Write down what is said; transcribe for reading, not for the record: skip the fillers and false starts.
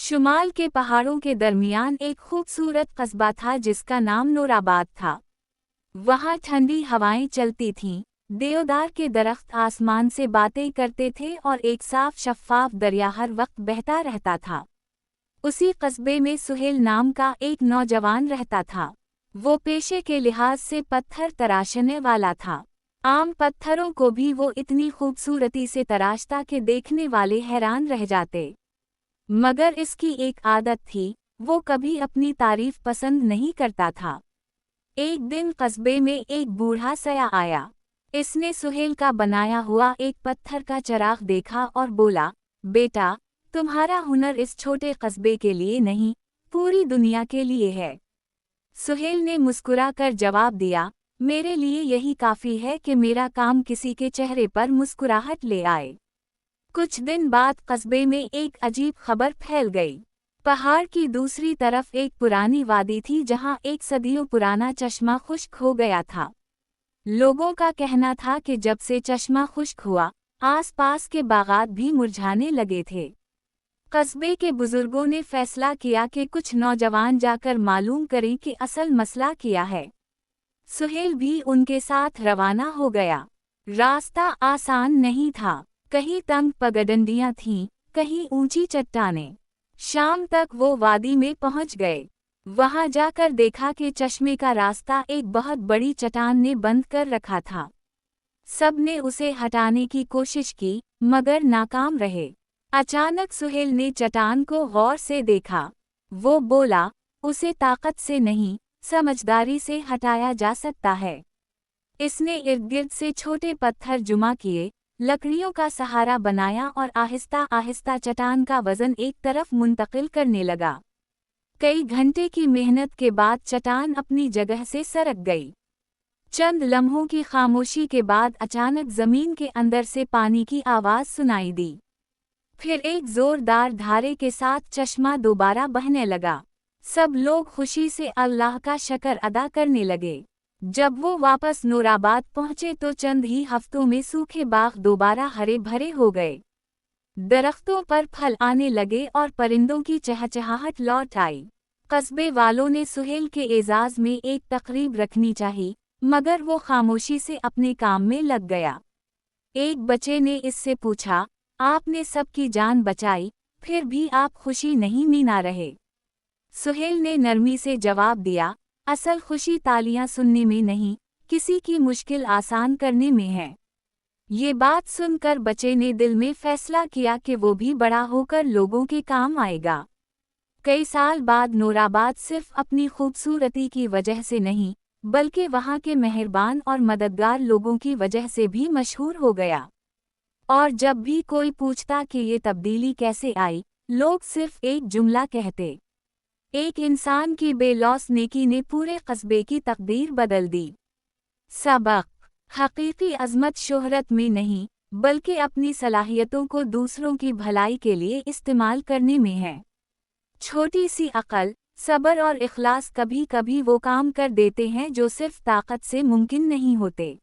شمال کے پہاڑوں کے درمیان ایک خوبصورت قصبہ تھا جس کا نام نورآباد تھا۔ وہاں ٹھنڈی ہوائیں چلتی تھیں، دیودار کے درخت آسمان سے باتیں کرتے تھے اور ایک صاف شفاف دریا ہر وقت بہتا رہتا تھا۔ اسی قصبے میں سہیل نام کا ایک نوجوان رہتا تھا۔ وہ پیشے کے لحاظ سے پتھر تراشنے والا تھا۔ عام پتھروں کو بھی وہ اتنی خوبصورتی سے تراشتا کہ دیکھنے والے حیران رہ جاتے۔ مگر اس کی ایک عادت تھی، وہ کبھی اپنی تعریف پسند نہیں کرتا تھا۔ ایک دن قصبے میں ایک بوڑھا سیاح آیا۔ اس نے سہیل کا بنایا ہوا ایک پتھر کا چراغ دیکھا اور بولا، بیٹا، تمہارا ہنر اس چھوٹے قصبے کے لیے نہیں، پوری دنیا کے لیے ہے۔ سہیل نے مسکرا کر جواب دیا، میرے لیے یہی کافی ہے کہ میرا کام کسی کے چہرے پر مسکراہٹ لے آئے۔ کچھ دن بعد قصبے میں ایک عجیب خبر پھیل گئی۔ پہاڑ کی دوسری طرف ایک پرانی وادی تھی جہاں ایک صدیوں پرانا چشمہ خشک ہو گیا تھا۔ لوگوں کا کہنا تھا کہ جب سے چشمہ خشک ہوا، آس پاس کے باغات بھی مرجھانے لگے تھے۔ قصبے کے بزرگوں نے فیصلہ کیا کہ کچھ نوجوان جا کر معلوم کریں کہ اصل مسئلہ کیا ہے۔ سہیل بھی ان کے ساتھ روانہ ہو گیا۔ راستہ آسان نہیں تھا، کہیں تنگ پگڈنڈیاں تھیں، کہیں اونچی چٹانیں۔ شام تک وہ وادی میں پہنچ گئے۔ وہاں جا کر دیکھا کہ چشمے کا راستہ ایک بہت بڑی چٹان نے بند کر رکھا تھا۔ سب نے اسے ہٹانے کی کوشش کی، مگر ناکام رہے۔ اچانک سہیل نے چٹان کو غور سے دیکھا۔ وہ بولا، اسے طاقت سے نہیں، سمجھداری سے ہٹایا جا سکتا ہے۔ اس نے ارد گرد سے چھوٹے پتھر جمع کیے، لکڑیوں کا سہارا بنایا اور آہستہ آہستہ چٹان کا وزن ایک طرف منتقل کرنے لگا۔ کئی گھنٹے کی محنت کے بعد چٹان اپنی جگہ سے سرک گئی۔ چند لمحوں کی خاموشی کے بعد اچانک زمین کے اندر سے پانی کی آواز سنائی دی۔ پھر ایک زوردار دھارے کے ساتھ چشمہ دوبارہ بہنے لگا۔ سب لوگ خوشی سے اللہ کا شکر ادا کرنے لگے۔ جب وہ واپس نورآباد پہنچے تو چند ہی ہفتوں میں سوکھے باغ دوبارہ ہرے بھرے ہو گئے۔ درختوں پر پھل آنے لگے اور پرندوں کی چہچہاہٹ لوٹ آئی۔ قصبے والوں نے سہیل کے اعزاز میں ایک تقریب رکھنی چاہی، مگر وہ خاموشی سے اپنے کام میں لگ گیا۔ ایک بچے نے اس سے پوچھا، آپ نے سب کی جان بچائی، پھر بھی آپ خوشی نہیں منا رہے؟ سہیل نے نرمی سے جواب دیا، اصل خوشی تالیاں سننے میں نہیں، کسی کی مشکل آسان کرنے میں ہے۔ یہ بات سن کر بچے نے دل میں فیصلہ کیا کہ وہ بھی بڑا ہو کر لوگوں کے کام آئے گا۔ کئی سال بعد نورآباد صرف اپنی خوبصورتی کی وجہ سے نہیں، بلکہ وہاں کے مہربان اور مددگار لوگوں کی وجہ سے بھی مشہور ہو گیا۔ اور جب بھی کوئی پوچھتا کہ یہ تبدیلی کیسے آئی، لوگ صرف ایک جملہ کہتے، ایک انسان کی بے لوث نیکی نے پورے قصبے کی تقدیر بدل دی۔ سبق: حقیقی عظمت شہرت میں نہیں، بلکہ اپنی صلاحیتوں کو دوسروں کی بھلائی کے لیے استعمال کرنے میں ہے۔ چھوٹی سی عقل، صبر اور اخلاص کبھی کبھی وہ کام کر دیتے ہیں جو صرف طاقت سے ممکن نہیں ہوتے۔